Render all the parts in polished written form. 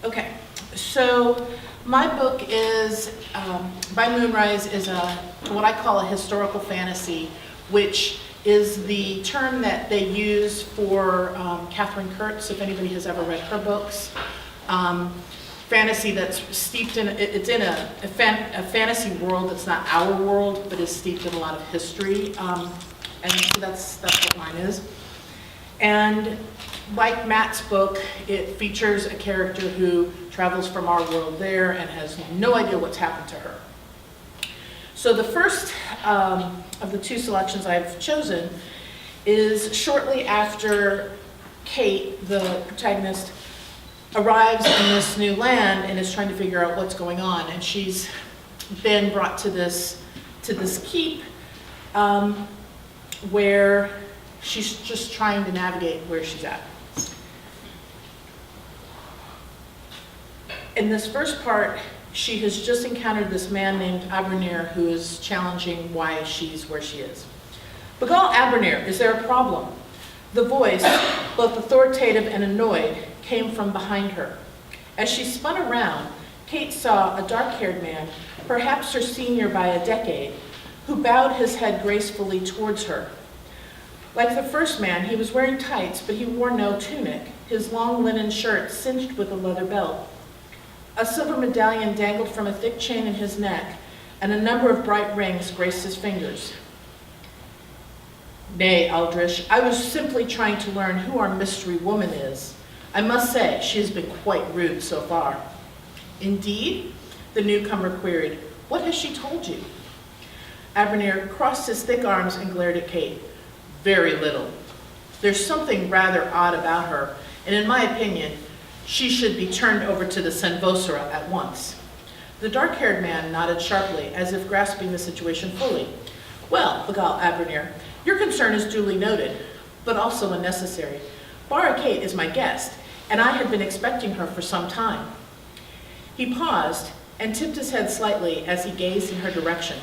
Okay, so my book is, By Moonrise is what I call a historical fantasy, which is the term that they use for Catherine Kurtz, if anybody has ever read her books. Fantasy that's steeped in, it's in a fantasy world that's not our world, but is steeped in a lot of history. And so that's what mine is. And like Matt's book, it features a character who travels from our world there and has no idea what's happened to her. So the first of the two selections I've chosen is shortly after Kate, the protagonist, arrives in this new land and is trying to figure out what's going on. And she's been brought to this keep where she's just trying to navigate where she's at. In this first part, she has just encountered this man named Abernier who is challenging why she's where she is. Begal Abernier, is there a problem? The voice, both authoritative and annoyed, came from behind her. As she spun around, Kate saw a dark-haired man, perhaps her senior by a decade, who bowed his head gracefully towards her. Like the first man, he was wearing tights, but he wore no tunic, his long linen shirt cinched with a leather belt. A silver medallion dangled from a thick chain in his neck, and a number of bright rings graced his fingers. Nay, Aldrich, I was simply trying to learn who our mystery woman is. I must say, she has been quite rude so far. Indeed? The newcomer queried. What has she told you? Abernier crossed his thick arms and glared at Kate. Very little. There's something rather odd about her, and in my opinion, she should be turned over to the Senvosera at once. The dark-haired man nodded sharply, as if grasping the situation fully. Well, begal Abernier, your concern is duly noted, but also unnecessary. Bara Kate is my guest, and I had been expecting her for some time. He paused and tipped his head slightly as he gazed in her direction.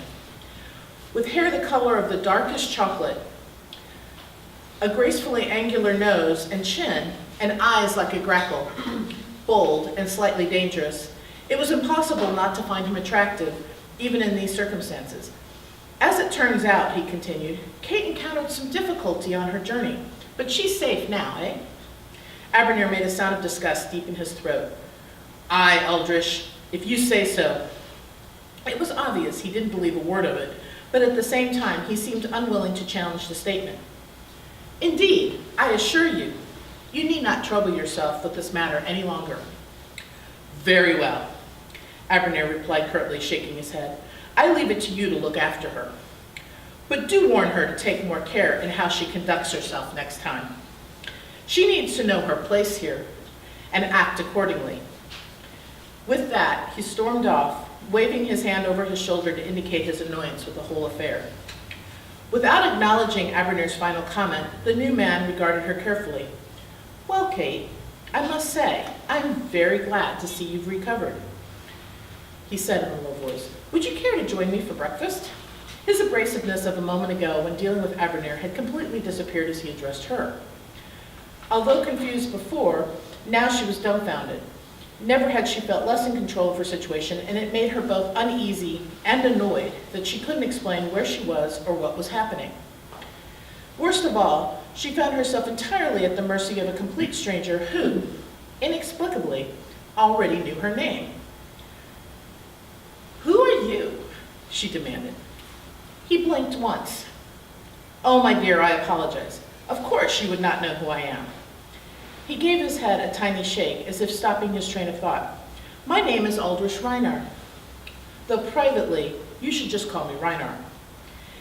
With hair the color of the darkest chocolate, a gracefully angular nose and chin, and eyes like a grackle, bold and slightly dangerous, it was impossible not to find him attractive, even in these circumstances. As it turns out, he continued, Kate encountered some difficulty on her journey, but she's safe now, eh? Abernier made a sound of disgust deep in his throat. Aye, Aldrich, if you say so. It was obvious he didn't believe a word of it, but at the same time, he seemed unwilling to challenge the statement. Indeed, I assure you, you need not trouble yourself with this matter any longer. Very well, Abernier replied curtly, shaking his head. I leave it to you to look after her. But do warn her to take more care in how she conducts herself next time. She needs to know her place here and act accordingly. With that, he stormed off, waving his hand over his shoulder to indicate his annoyance with the whole affair. Without acknowledging Abernier's final comment, the new man regarded her carefully. Well, Kate, I must say, I'm very glad to see you've recovered, he said in a low voice. Would you care to join me for breakfast? His abrasiveness of a moment ago when dealing with Abernier had completely disappeared as he addressed her. Although confused before, now she was dumbfounded. Never had she felt less in control of her situation, and it made her both uneasy and annoyed that she couldn't explain where she was or what was happening. Worst of all, she found herself entirely at the mercy of a complete stranger who, inexplicably, already knew her name. Who are you? She demanded. He blinked once. Oh, my dear, I apologize. Of course you would not know who I am. He gave his head a tiny shake, as if stopping his train of thought. My name is Aldrich Reinar, though privately, you should just call me Reinar.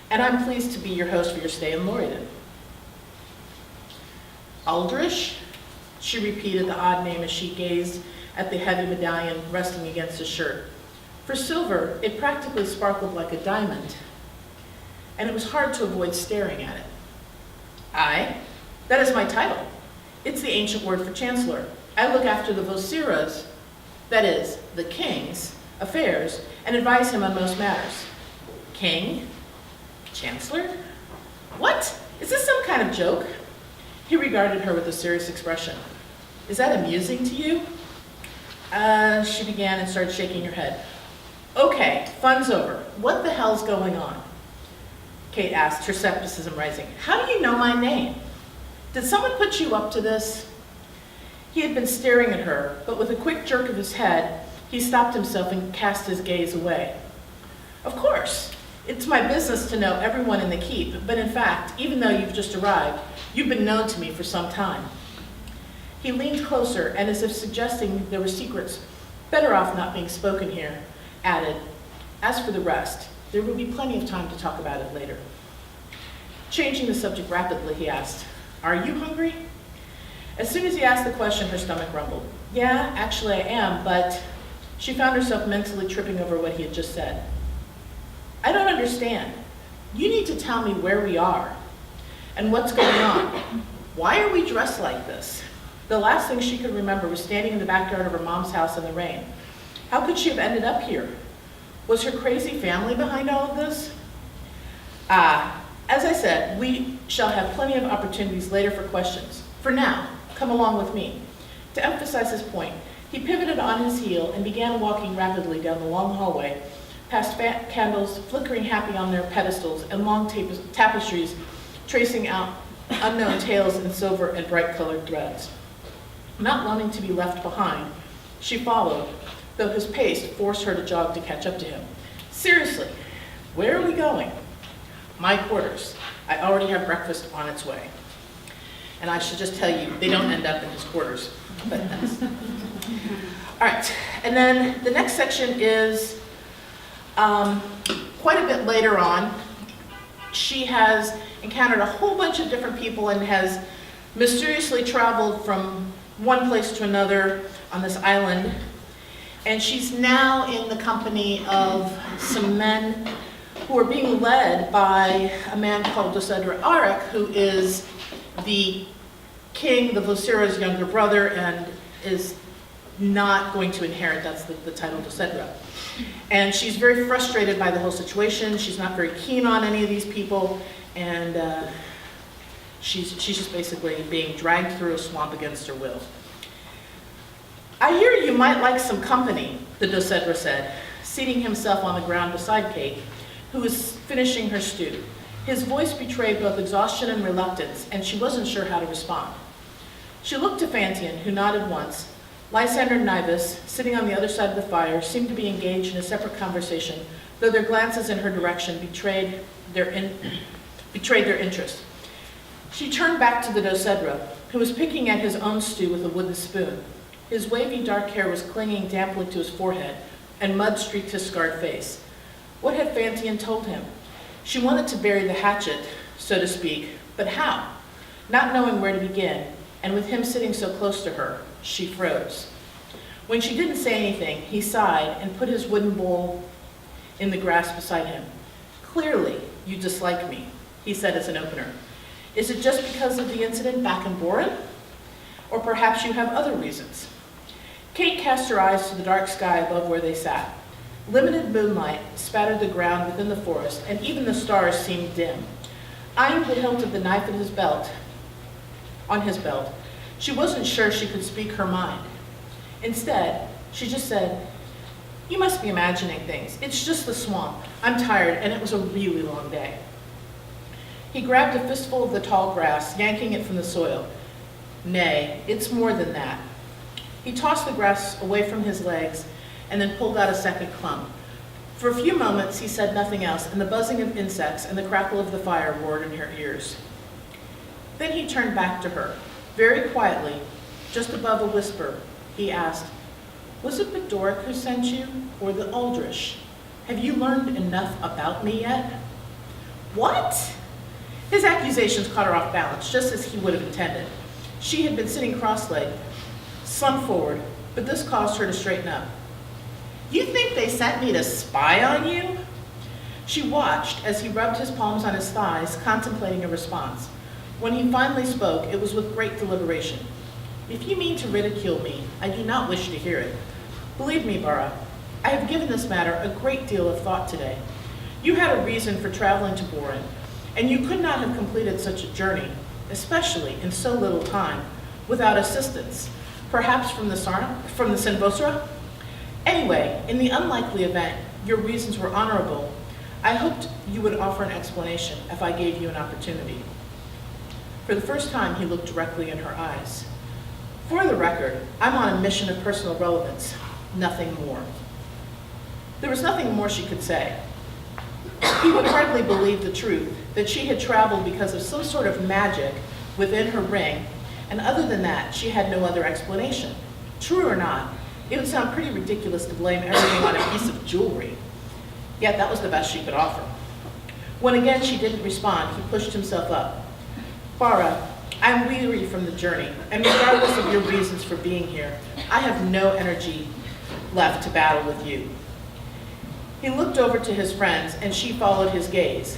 And I'm pleased to be your host for your stay in Lorien. Aldrich? She repeated the odd name as she gazed at the heavy medallion resting against his shirt. For silver, it practically sparkled like a diamond, and it was hard to avoid staring at it. Aye, that is my title. It's the ancient word for chancellor. I look after the Vocera's, that is, the king's, affairs, and advise him on most matters. King? Chancellor? What? Is this some kind of joke? He regarded her with a serious expression. Is that amusing to you? She began and started shaking her head. Okay, fun's over. What the hell's going on? Kate asked, her skepticism rising. How do you know my name? Did someone put you up to this? He had been staring at her, but with a quick jerk of his head, he stopped himself and cast his gaze away. Of course. It's my business to know everyone in the keep, but in fact, even though you've just arrived, you've been known to me for some time. He leaned closer, and as if suggesting there were secrets better off not being spoken here, added, as for the rest, there will be plenty of time to talk about it later. Changing the subject rapidly, he asked, Are you hungry? As soon as he asked the question, her stomach rumbled. Yeah, actually I am, but she found herself mentally tripping over what he had just said. I don't understand. You need to tell me where we are and what's going on. Why are we dressed like this? The last thing she could remember was standing in the backyard of her mom's house in the rain. How could she have ended up here? Was her crazy family behind all of this? As I said, we shall have plenty of opportunities later for questions. For now, come along with me. To emphasize his point, he pivoted on his heel and began walking rapidly down the long hallway, past fat candles flickering happy on their pedestals and long tapestries tracing out unknown tales in silver and bright-colored threads. Not wanting to be left behind, she followed, though his pace forced her to jog to catch up to him. Seriously, where are we going? My quarters. I already have breakfast on its way. And I should just tell you, they don't end up in his quarters. But that's... All right, and then the next section is quite a bit later on. She has encountered a whole bunch of different people and has mysteriously traveled from one place to another on this island. And she's now in the company of some men who are being led by a man called Dosedra Arik, who is the king, the Vosira's younger brother, and is not going to inherit. That's the title, Dosedra. And she's very frustrated by the whole situation. She's not very keen on any of these people, and she's just basically being dragged through a swamp against her will. I hear you might like some company, the Dosedra said, seating himself on the ground beside Kate, who was finishing her stew. His voice betrayed both exhaustion and reluctance, and she wasn't sure how to respond. She looked to Fantian, who nodded once. Lysander and Nivus, sitting on the other side of the fire, seemed to be engaged in a separate conversation, though their glances in her direction betrayed their interest. She turned back to the Dosedra, who was picking at his own stew with a wooden spoon. His wavy dark hair was clinging damply to his forehead, and mud streaked his scarred face. What had Fantian told him? She wanted to bury the hatchet, so to speak, but how? Not knowing where to begin, and with him sitting so close to her, she froze. When she didn't say anything, he sighed and put his wooden bowl in the grass beside him. Clearly, you dislike me, he said as an opener. Is it just because of the incident back in Boren? Or perhaps you have other reasons? Kate cast her eyes to the dark sky above where they sat. Limited moonlight spattered the ground within the forest, and even the stars seemed dim. Eyeing the hilt of the knife at his belt, she wasn't sure she could speak her mind. Instead, she just said, You must be imagining things. It's just the swamp. I'm tired, and it was a really long day. He grabbed a fistful of the tall grass, yanking it from the soil. Nay, it's more than that. He tossed the grass away from his legs and then pulled out a second clump. For a few moments, he said nothing else, and the buzzing of insects and the crackle of the fire roared in her ears. Then he turned back to her. Very quietly, just above a whisper, he asked, Was it Bedoric who sent you, or the Aldrich? Have you learned enough about me yet? What? His accusations caught her off balance, just as he would have intended. She had been sitting cross-legged, slumped forward, but this caused her to straighten up. You think they sent me to spy on you? She watched as he rubbed his palms on his thighs, contemplating a response. When he finally spoke, it was with great deliberation. If you mean to ridicule me, I do not wish to hear it. Believe me, Bara, I have given this matter a great deal of thought today. You had a reason for traveling to Boren, and you could not have completed such a journey, especially in so little time, without assistance. Perhaps from the Senvosra? Anyway, in the unlikely event your reasons were honorable, I hoped you would offer an explanation if I gave you an opportunity. For the first time, he looked directly in her eyes. For the record, I'm on a mission of personal relevance, nothing more. There was nothing more she could say. He would hardly believe the truth, that she had traveled because of some sort of magic within her ring, and other than that, she had no other explanation. True or not, it would sound pretty ridiculous to blame everything on a piece of jewelry. Yet that was the best she could offer. When again she didn't respond, he pushed himself up. Bara, I'm weary from the journey, and regardless of your reasons for being here, I have no energy left to battle with you. He looked over to his friends, and she followed his gaze.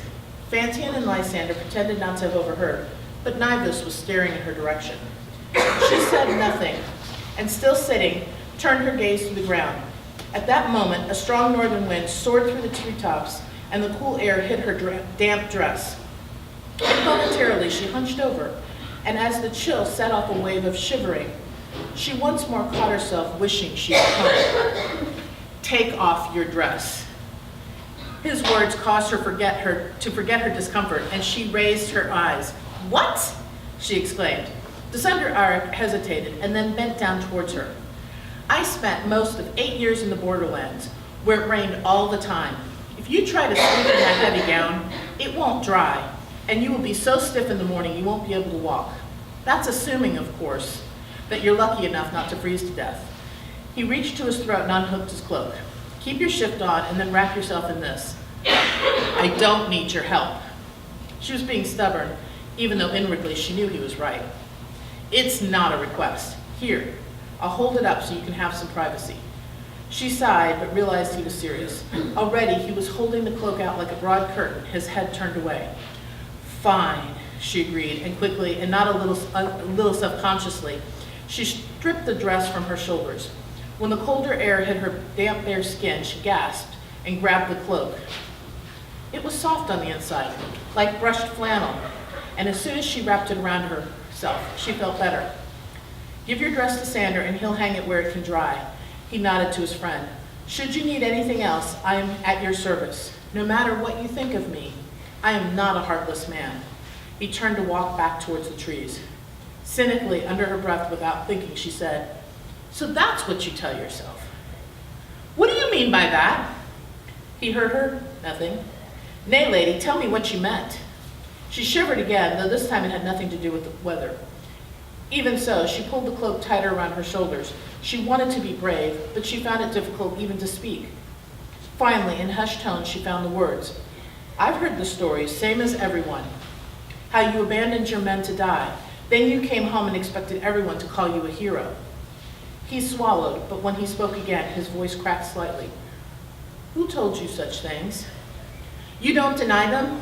Fantine and Lysander pretended not to have overheard, but Nivus was staring in her direction. She said nothing, and still sitting, turned her gaze to the ground. At that moment, a strong northern wind soared through the treetops, and the cool air hit her damp dress. Involuntarily, she hunched over, and as the chill set off a wave of shivering, she once more caught herself wishing she had come. Take off your dress. His words caused her to forget her discomfort, and she raised her eyes. What? She exclaimed. Descender Arik hesitated and then bent down towards her. I spent most of 8 years in the borderlands, where it rained all the time. If you try to sleep in that heavy gown, it won't dry, and you will be so stiff in the morning you won't be able to walk. That's assuming, of course, that you're lucky enough not to freeze to death. He reached to his throat and unhooked his cloak. Keep your shift on and then wrap yourself in this. I don't need your help. She was being stubborn, even though inwardly she knew he was right. It's not a request. Here, I'll hold it up so you can have some privacy. She sighed, but realized he was serious. Already, he was holding the cloak out like a broad curtain, his head turned away. Fine, she agreed, and quickly, and not a little self-consciously, she stripped the dress from her shoulders. When the colder air hit her damp, bare skin, she gasped and grabbed the cloak. It was soft on the inside, like brushed flannel, and as soon as she wrapped it around herself, she felt better. Give your dress to Sander and he'll hang it where it can dry. He nodded to his friend. Should you need anything else, I am at your service. No matter what you think of me, I am not a heartless man. He turned to walk back towards the trees. Cynically, under her breath, without thinking, she said, so that's what you tell yourself. What do you mean by that? He heard her, nothing. Nay, lady, tell me what you meant. She shivered again, though this time it had nothing to do with the weather. Even so, she pulled the cloak tighter around her shoulders. She wanted to be brave, but she found it difficult even to speak. Finally, in hushed tones, she found the words. I've heard the stories, same as everyone. How you abandoned your men to die. Then you came home and expected everyone to call you a hero. He swallowed, but when he spoke again, his voice cracked slightly. Who told you such things? You don't deny them?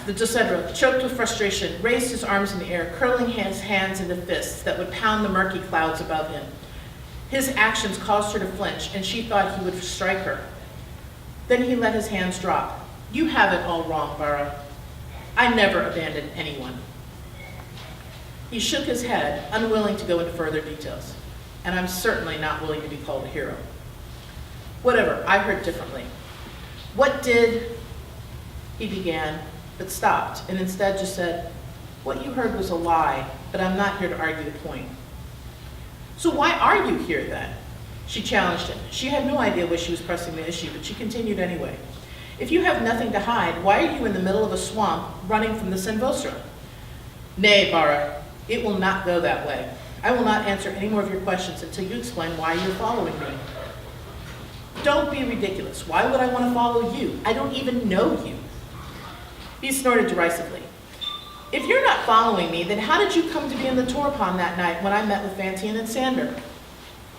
The Dosedra, choked with frustration, raised his arms in the air, curling his hands into fists that would pound the murky clouds above him. His actions caused her to flinch, and she thought he would strike her. Then he let his hands drop. You have it all wrong, Bara. I never abandoned anyone. He shook his head, unwilling to go into further details. And I'm certainly not willing to be called a hero. Whatever, I heard differently. What did... He began, but stopped, and instead just said, what you heard was a lie, but I'm not here to argue the point. So why are you here then? She challenged him. She had no idea why she was pressing the issue, but she continued anyway. If you have nothing to hide, why are you in the middle of a swamp running from the Senvosra? Nay, Bara, it will not go that way. I will not answer any more of your questions until you explain why you're following me. Don't be ridiculous. Why would I want to follow you? I don't even know you. He snorted derisively. If you're not following me, then how did you come to be in the Torpon that night when I met with Fantine and Sander?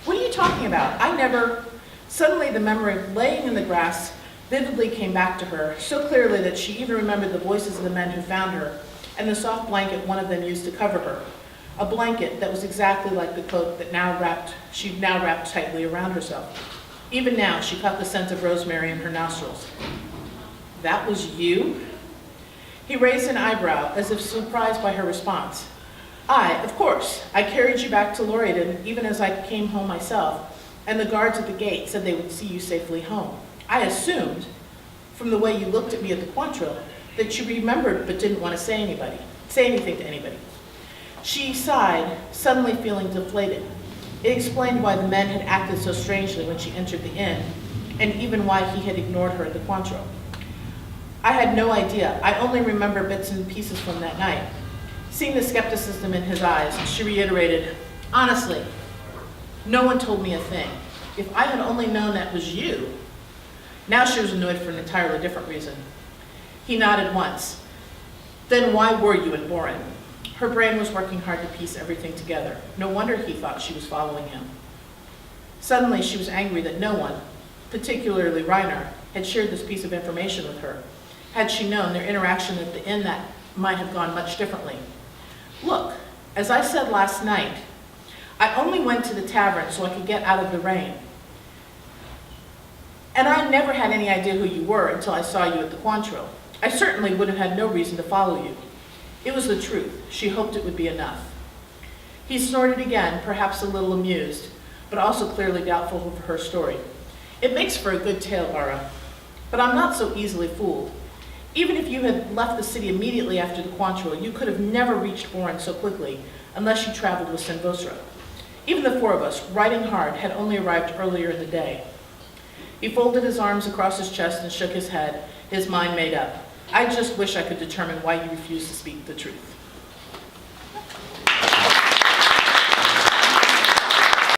What are you talking about? I never... Suddenly the memory of laying in the grass vividly came back to her, so clearly that she even remembered the voices of the men who found her, and the soft blanket one of them used to cover her. A blanket that was exactly like the cloak that she now wrapped tightly around herself. Even now, she caught the scent of rosemary in her nostrils. That was you? He raised an eyebrow, as if surprised by her response. Of course, I carried you back to Lorrington even as I came home myself, and the guards at the gate said they would see you safely home. I assumed, from the way you looked at me at the Cointreau, that you remembered but didn't want to say anything to anybody. She sighed, suddenly feeling deflated. It explained why the men had acted so strangely when she entered the inn, and even why he had ignored her at the Cointreau. I had no idea. I only remember bits and pieces from that night. Seeing the skepticism in his eyes, she reiterated, honestly, no one told me a thing. If I had only known that was you. Now she was annoyed for an entirely different reason. He nodded once. Then why were you in Boren? Her brain was working hard to piece everything together. No wonder he thought she was following him. Suddenly she was angry that no one, particularly Reiner, had shared this piece of information with her. Had she known, their interaction at the inn that might have gone much differently. Look, as I said last night, I only went to the tavern so I could get out of the rain. And I never had any idea who you were until I saw you at the Cointreau. I certainly would have had no reason to follow you. It was the truth. She hoped it would be enough. He snorted again, perhaps a little amused, but also clearly doubtful of her story. It makes for a good tale, Laura, but I'm not so easily fooled. Even if you had left the city immediately after the Cointreau, you could have never reached Boren so quickly unless you traveled with Senvosra. Even the four of us, riding hard, had only arrived earlier in the day. He folded his arms across his chest and shook his head, his mind made up. I just wish I could determine why you refused to speak the truth.